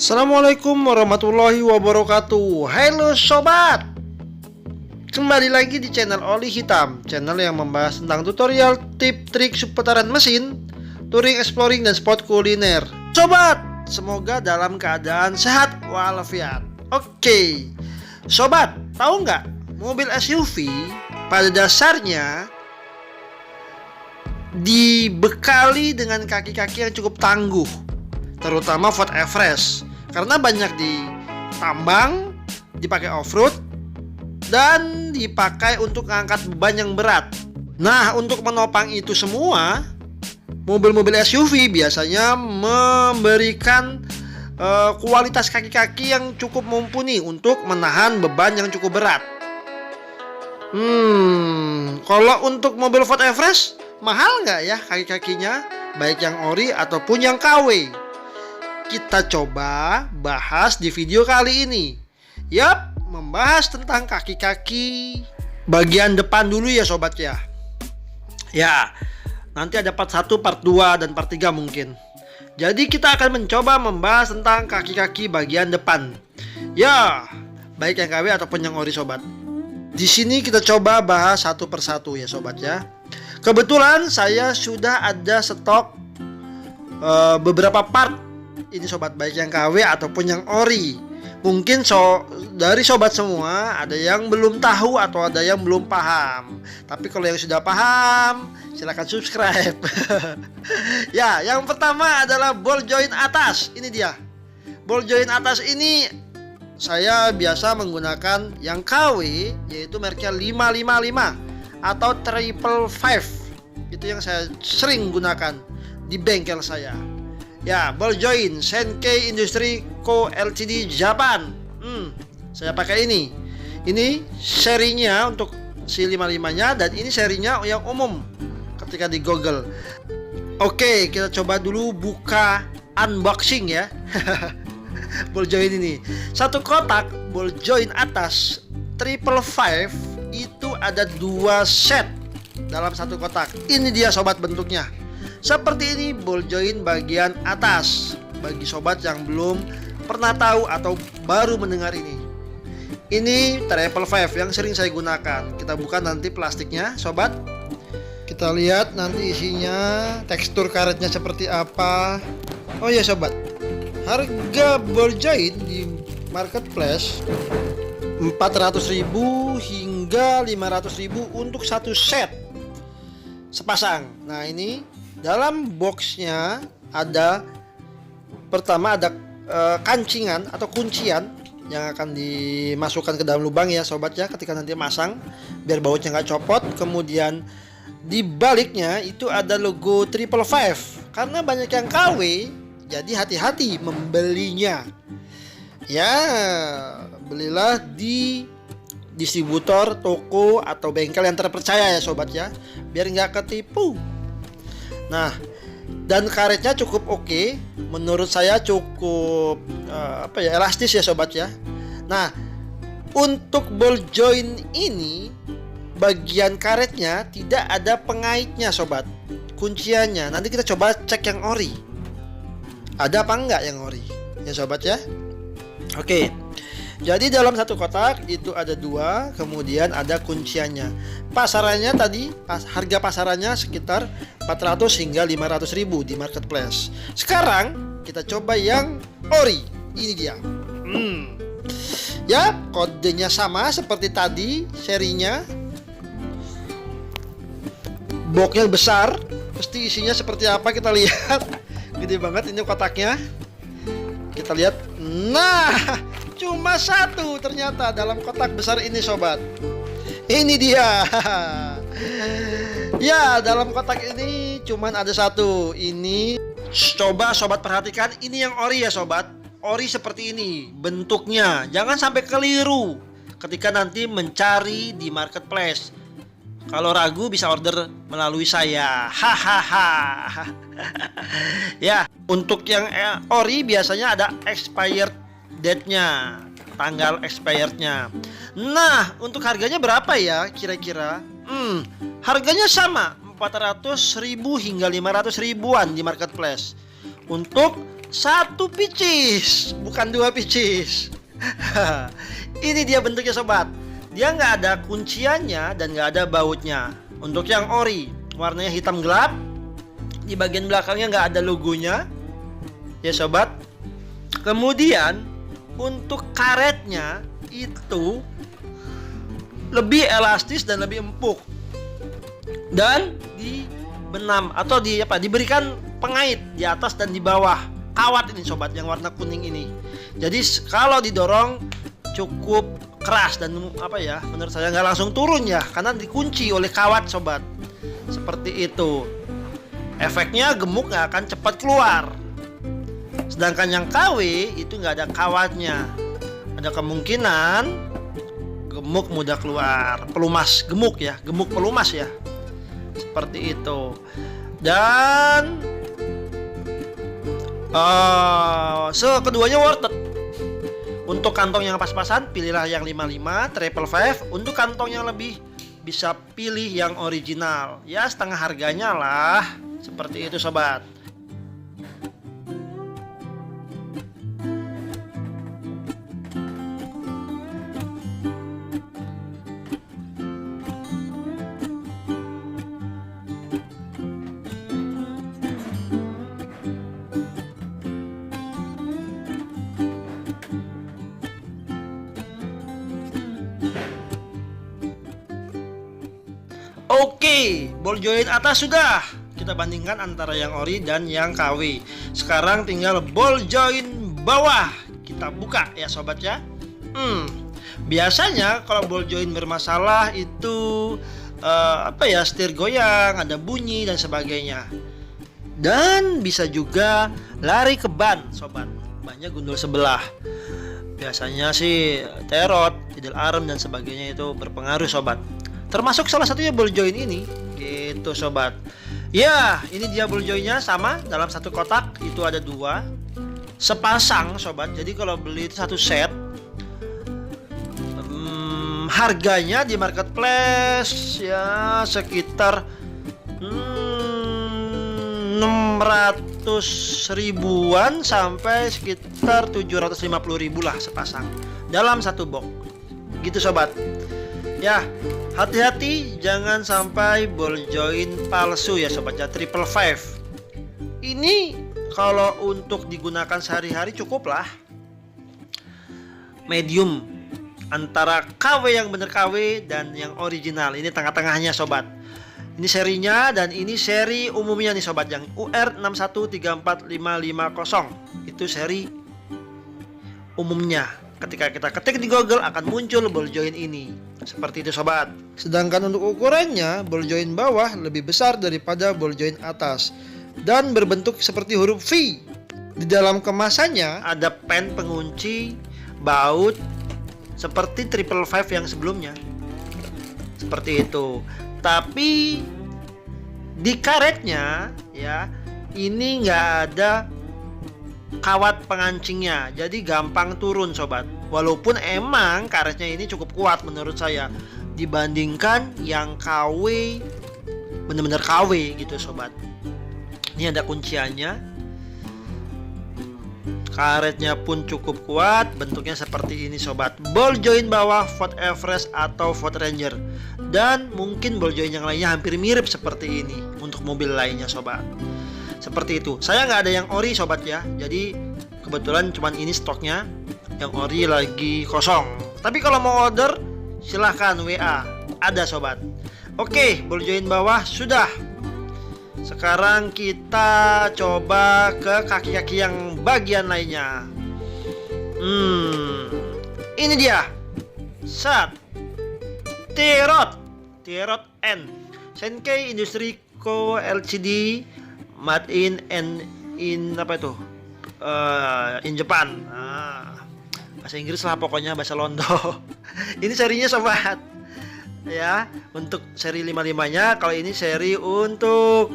Assalamualaikum warahmatullahi wabarakatuh. Halo sobat, kembali lagi di channel Oli Hitam, channel yang membahas tentang tutorial, tip, trik seputaran mesin, touring, exploring, dan spot kuliner. Sobat, semoga dalam keadaan sehat walafiat. Oke, sobat, tahu nggak mobil SUV pada dasarnya dibekali dengan kaki-kaki yang cukup tangguh, terutama Ford Everest, karena banyak ditambang, dipakai off-road, dan dipakai untuk mengangkat beban yang berat. Nah, untuk menopang itu semua, mobil-mobil SUV biasanya memberikan kualitas kaki-kaki yang cukup mumpuni untuk menahan beban yang cukup berat. Kalau untuk mobil Ford Everest, mahal nggak ya kaki-kakinya, baik yang ori ataupun yang KW? Kita coba bahas di video kali ini. Yap, membahas tentang kaki-kaki bagian depan dulu ya sobat ya. Ya, nanti ada part 1, part 2, dan part 3 mungkin. Jadi kita akan mencoba membahas tentang kaki-kaki bagian depan. Ya, baik yang KW ataupun yang ori sobat. Di sini kita coba bahas satu persatu ya sobat ya. Kebetulan saya sudah ada stok beberapa part ini sobat, baik yang KW ataupun yang ori. Mungkin dari sobat semua ada yang belum tahu atau ada yang belum paham. Tapi kalau yang sudah paham, silahkan subscribe. Ya, yang pertama adalah ball joint atas. Ini dia. Ball joint atas ini saya biasa menggunakan yang KW, yaitu mereknya 555 atau Triple Five. Itu yang saya sering gunakan di bengkel saya. Ya, ball joint Senkei Industry Co Ltd Japan. Saya pakai ini. Ini serinya untuk si 55-nya, dan ini serinya yang umum ketika di Google. Oke, kita coba dulu buka unboxing ya. Ball joint ini. Satu kotak ball joint atas Triple Five itu ada 2 set dalam satu kotak. Ini dia sobat bentuknya. Seperti ini ball joint bagian atas, bagi sobat yang belum pernah tahu atau baru mendengar ini. Ini Triple Five yang sering saya gunakan. Kita buka nanti plastiknya sobat. Kita lihat nanti isinya, tekstur karetnya seperti apa. Oh ya sobat, harga ball joint di marketplace 400.000 hingga 500.000 untuk satu set sepasang. Nah, ini dalam boxnya ada, pertama ada kancingan atau kuncian yang akan dimasukkan ke dalam lubang ya sobat ya, ketika nanti masang biar bautnya nggak copot. Kemudian di baliknya itu ada logo Triple Five, karena banyak yang KW, jadi hati-hati membelinya. Ya, belilah di distributor, toko, atau bengkel yang terpercaya ya sobat ya, biar nggak ketipu. Nah, dan karetnya cukup oke, menurut saya cukup elastis ya sobat ya. Nah, untuk ball joint ini bagian karetnya tidak ada pengaitnya sobat, kunciannya. Nanti kita coba cek yang ori, ada apa enggak yang ori ya sobat ya. Oke, jadi dalam satu kotak itu ada 2, kemudian ada kunciannya. Pasarannya tadi, harga pasarannya sekitar 400 hingga 500.000 di marketplace. Sekarang kita coba yang ori. Ini dia. Ya, kodenya sama seperti tadi serinya. Boxnya besar, pasti isinya seperti apa kita lihat. Gede banget ini kotaknya. Kita lihat. Nah, cuma satu ternyata dalam kotak besar ini sobat. Ini dia. Ya, dalam kotak ini cuman ada satu. Ini coba sobat perhatikan, ini yang ori ya sobat. Ori seperti ini bentuknya. Jangan sampai keliru ketika nanti mencari di marketplace. Kalau ragu bisa order melalui saya. Hahaha. Ya, untuk yang ori biasanya ada expired date-nya, tanggal expirednya. Nah, untuk harganya berapa ya kira-kira? Harganya sama, 400.000 hingga 500.000-an di marketplace. Untuk 1 pieces, bukan 2 pieces. Ini dia bentuknya sobat. Dia nggak ada kunciannya dan nggak ada bautnya. Untuk yang ori, warnanya hitam gelap. Di bagian belakangnya nggak ada logonya, ya sobat. Kemudian untuk karetnya itu lebih elastis dan lebih empuk. Dan dibenam atau diberikan pengait di atas dan di bawah kawat ini sobat, yang warna kuning ini. Jadi kalau didorong cukup keras dan menurut saya nggak langsung turun ya, karena dikunci oleh kawat sobat. Seperti itu. Efeknya gemuk nggak akan cepat keluar. Sedangkan yang KW itu nggak ada kawatnya. Ada kemungkinan gemuk mudah keluar, pelumas gemuk ya, gemuk pelumas ya. Seperti itu. Dan keduanya worth it. Untuk kantong yang pas-pasan pilihlah yang 55 triple 5. Untuk kantong yang lebih bisa pilih yang original, ya setengah harganya lah. Seperti itu sobat. Oke, ball joint atas sudah. Kita bandingkan antara yang ori dan yang KW. Sekarang tinggal ball joint bawah. Kita buka ya sobat ya. Biasanya kalau ball joint bermasalah itu setir goyang, ada bunyi dan sebagainya. Dan bisa juga lari ke ban sobat. Bannya gundul sebelah. Biasanya sih terot, idel arem dan sebagainya itu berpengaruh sobat. Termasuk salah satunya ball joint ini, gitu sobat. Ya, ini dia ball jointnya sama dalam satu kotak, itu ada 2 sepasang sobat. Jadi kalau beli itu satu set, harganya di marketplace ya sekitar 600 ribuan sampai sekitar 750 ribu lah sepasang dalam satu box, gitu sobat. Ya, hati-hati jangan sampai ball joint palsu ya sobat ya, triple 5. Ini kalau untuk digunakan sehari-hari cukup lah. Medium antara KW yang bener KW dan yang original. Ini tengah-tengahnya sobat. Ini serinya dan ini seri umumnya nih sobat, yang UR6134550. Itu seri umumnya. Ketika kita ketik di Google akan muncul ball joint ini. Seperti itu sobat. Sedangkan untuk ukurannya, ball joint bawah lebih besar daripada ball joint atas dan berbentuk seperti huruf V. Di dalam kemasannya ada pen pengunci baut seperti triple 5 yang sebelumnya. Seperti itu. Tapi di karetnya ya, ini nggak ada kawat pengancingnya, jadi gampang turun sobat. Walaupun emang karetnya ini cukup kuat menurut saya dibandingkan yang KW, bener-bener KW gitu sobat. Ini ada kunciannya, karetnya pun cukup kuat, bentuknya seperti ini sobat. Ball joint bawah Ford Everest atau Ford Ranger, dan mungkin ball joint yang lainnya hampir mirip seperti ini untuk mobil lainnya sobat. Seperti itu. Saya nggak ada yang ori sobat ya, jadi kebetulan cuman ini stoknya. Yang ori lagi kosong. Tapi kalau mau order silahkan WA, ada sobat. Oke, ball joint bawah sudah. Sekarang kita coba ke kaki-kaki yang bagian lainnya. Ini dia. Set. Tirot N Senkei Industri Co LCD, made in in Japan. Bahasa Inggris lah pokoknya, bahasa Londo. Ini serinya sobat ya, untuk seri 55-nya. Kalau ini seri untuk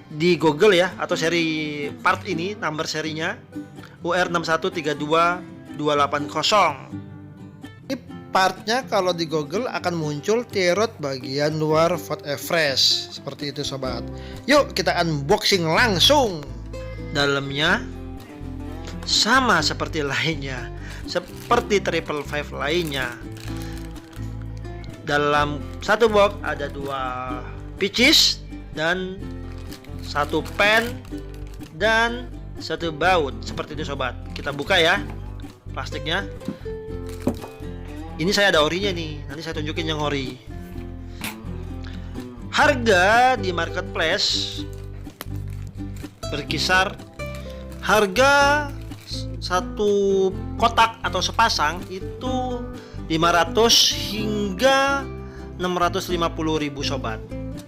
di Google ya, atau seri part ini nomor serinya UR6132280. Ini partnya kalau di Google akan muncul tirot bagian luar Ford Everest. Seperti itu sobat. Yuk kita unboxing langsung. Dalamnya sama seperti lainnya, seperti triple five lainnya. Dalam satu box ada 2 pieces dan 1 pen dan 1 baut, seperti itu sobat. Kita buka ya plastiknya. Ini saya ada orinya nih, nanti saya tunjukin yang ori. Harga di marketplace berkisar, harga satu kotak atau sepasang itu 500 hingga 650.000 sobat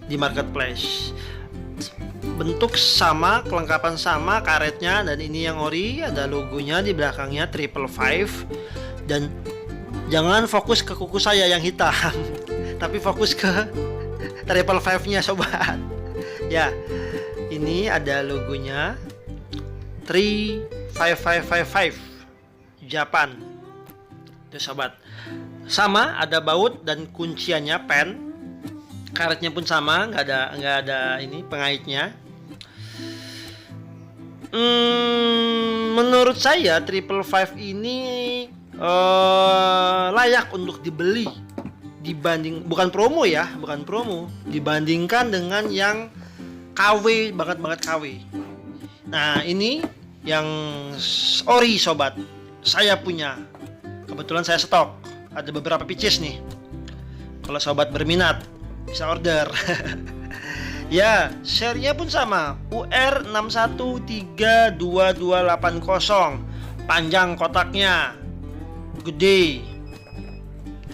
di marketplace. Bentuk sama, kelengkapan sama, karetnya, dan ini yang ori, ada logonya di belakangnya triple five. Dan jangan fokus ke kuku saya yang hitam, tapi fokus ke triple five nya sobat. Ya, ini ada logonya 35555 Japan. Itu sobat. Sama, ada baut dan kunciannya pen. Karetnya pun sama, nggak ada ini pengaitnya. Menurut saya triple five ini layak untuk dibeli dibanding, bukan promo ya, bukan promo, dibandingkan dengan yang KW, banget KW. Nah, ini yang ori sobat, saya punya. Kebetulan saya stok, ada beberapa pieces nih. Kalau sobat berminat bisa order. Ya, serinya pun sama, UR61322280. Panjang kotaknya, gede.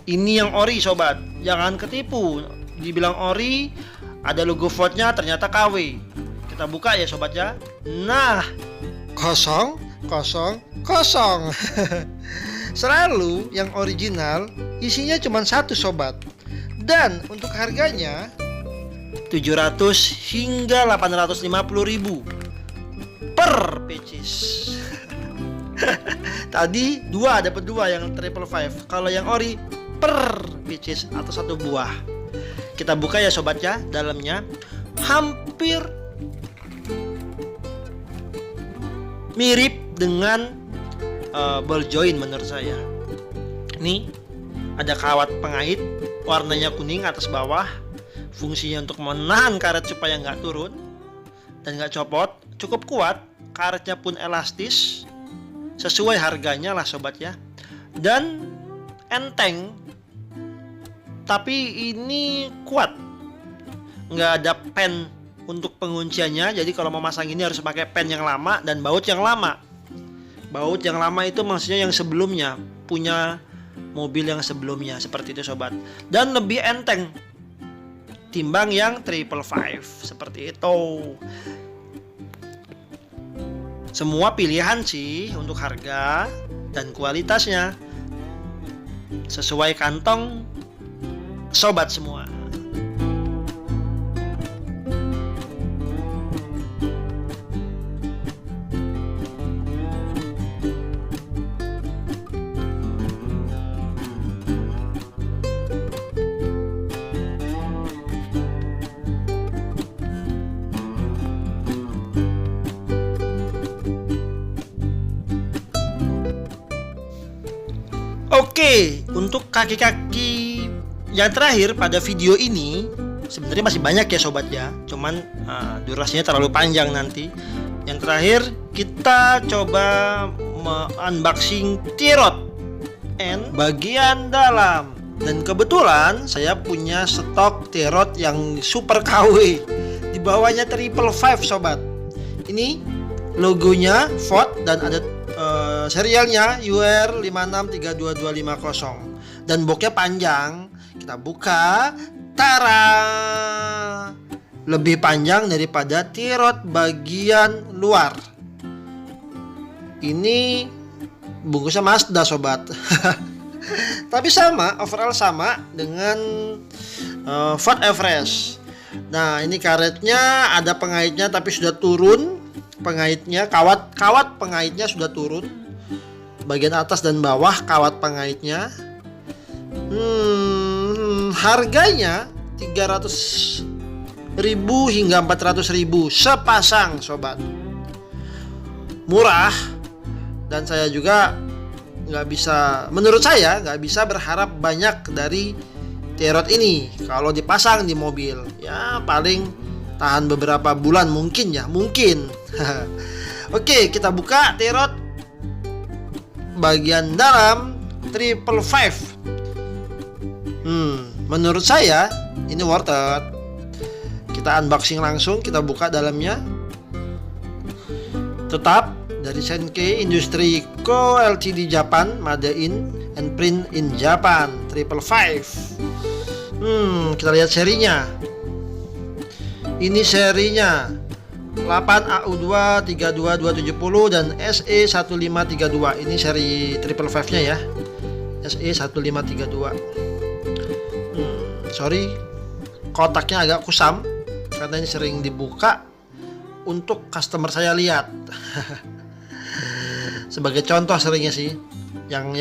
Ini yang ori sobat, jangan ketipu. Dibilang ori, ada logo Ford-nya, ternyata KW. Kita buka ya sobat ya. Nah, kosong. Selalu yang original isinya cuma 1 sobat. Dan untuk harganya 700 hingga 850.000 per pieces. Tadi 2 dapat 2 yang triple five. Kalau yang ori per pieces atau 1 buah. Kita buka ya sobat ya. Dalamnya hampir mirip dengan ball joint menurut saya. Ini ada kawat pengait, warnanya kuning atas bawah. Fungsinya untuk menahan karet supaya nggak turun dan nggak copot. Cukup kuat, karetnya pun elastis, sesuai harganya lah sobat ya. Dan enteng, tapi ini kuat. Nggak ada pen untuk pengunciannya, jadi kalau mau masang ini harus pakai pen yang lama dan baut yang lama. Baut yang lama itu maksudnya yang sebelumnya, punya mobil yang sebelumnya, seperti itu sobat. Dan lebih enteng timbang yang triple five, seperti itu. Semua pilihan sih untuk harga dan kualitasnya, sesuai kantong sobat semua. Oke, untuk kaki-kaki yang terakhir pada video ini, sebenarnya masih banyak ya sobat ya, cuman durasinya terlalu panjang nanti. Yang terakhir kita coba unboxing T-Rod N bagian dalam. Dan kebetulan saya punya stok T-Rod yang super KW, di bawahnya triple five sobat. Ini logonya Ford dan ada serialnya UR56322250 dan boxnya panjang. Kita buka, tara, lebih panjang daripada T-Rod bagian luar. Ini bungkusnya Mazda sobat. Tapi sama, overall sama dengan Ford Everest. Nah, ini karetnya ada pengaitnya tapi sudah turun. Pengaitnya, kawat pengaitnya sudah turun, bagian atas dan bawah kawat pengaitnya. Harganya 300.000 hingga 400.000 sepasang sobat. murah, dan saya juga menurut saya nggak bisa berharap banyak dari T-Rod ini kalau dipasang di mobil. Ya paling tahan beberapa bulan mungkin ya, mungkin. Oke, kita buka T-Rod bagian dalam 555. Menurut saya ini worth it. Kita unboxing langsung, kita buka dalamnya. Tetap dari Senkei Industry Co Ltd Japan, made in and print in Japan, 555. Kita lihat serinya. Ini serinya 8AU2 32270 dan SE1532. Ini seri 555 nya ya, SE1532. Sorry, kotaknya agak kusam karena ini sering dibuka untuk customer saya lihat. Sebagai contoh seringnya sih, yang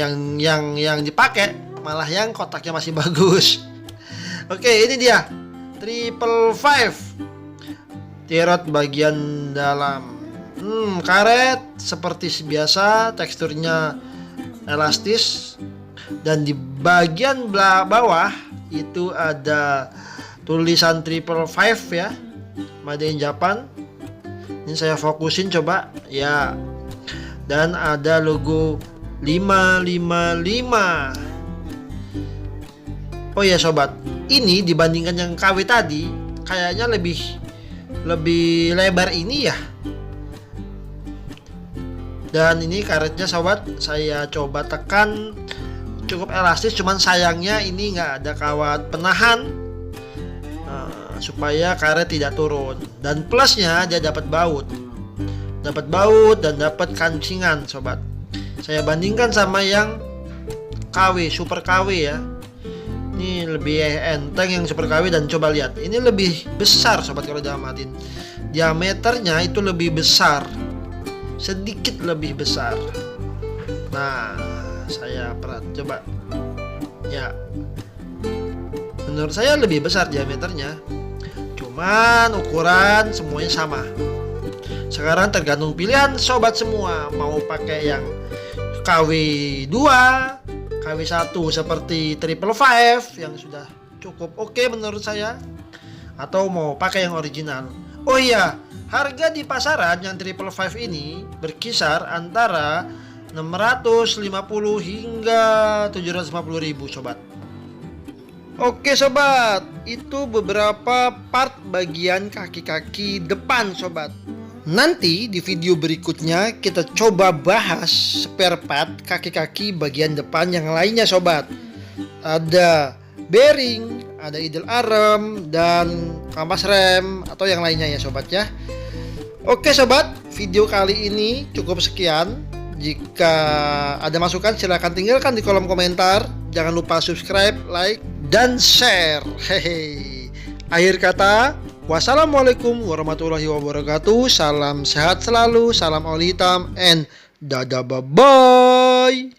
dipakai malah yang kotaknya masih bagus. Oke, ini dia 555 T-Rod bagian dalam. Karet seperti biasa, teksturnya elastis, dan di bagian bawah itu ada tulisan 555 ya, made in Japan. Ini saya fokusin coba ya. Dan ada logo 555. Oh ya sobat, ini dibandingkan yang KW tadi kayaknya lebih lebar ini ya. Dan ini karetnya sobat, saya coba tekan, cukup elastis, cuman sayangnya ini nggak ada kawat penahan supaya karet tidak turun. Dan plusnya dia dapat baut dan dapat kancingan sobat. Saya bandingkan sama yang KW, Super KW ya. Ini lebih enteng yang Super KW, dan coba lihat, ini lebih besar sobat kalau diamatin. Diameternya itu lebih besar, sedikit lebih besar. Nah, saya coba ya, menurut saya lebih besar diameternya. Cuman ukuran semuanya sama. Sekarang tergantung pilihan sobat semua, mau pakai yang KW2, KW1 seperti 555 yang sudah cukup oke menurut saya, atau mau pakai yang original. Oh iya, harga di pasaran yang 555 ini berkisar antara 650 hingga 750 ribu sobat. Oke sobat, itu beberapa part bagian kaki-kaki depan sobat. Nanti di video berikutnya kita coba bahas spare part kaki-kaki bagian depan yang lainnya sobat. Ada bearing, ada idle arm, dan kampas rem atau yang lainnya ya sobat ya. Oke sobat, video kali ini cukup sekian. Jika ada masukan silahkan tinggalkan di kolom komentar. Jangan lupa subscribe, like, dan share. Hehe. Akhir kata, wassalamualaikum warahmatullahi wabarakatuh. Salam sehat selalu, salam oli hitam, and dadah, bye bye.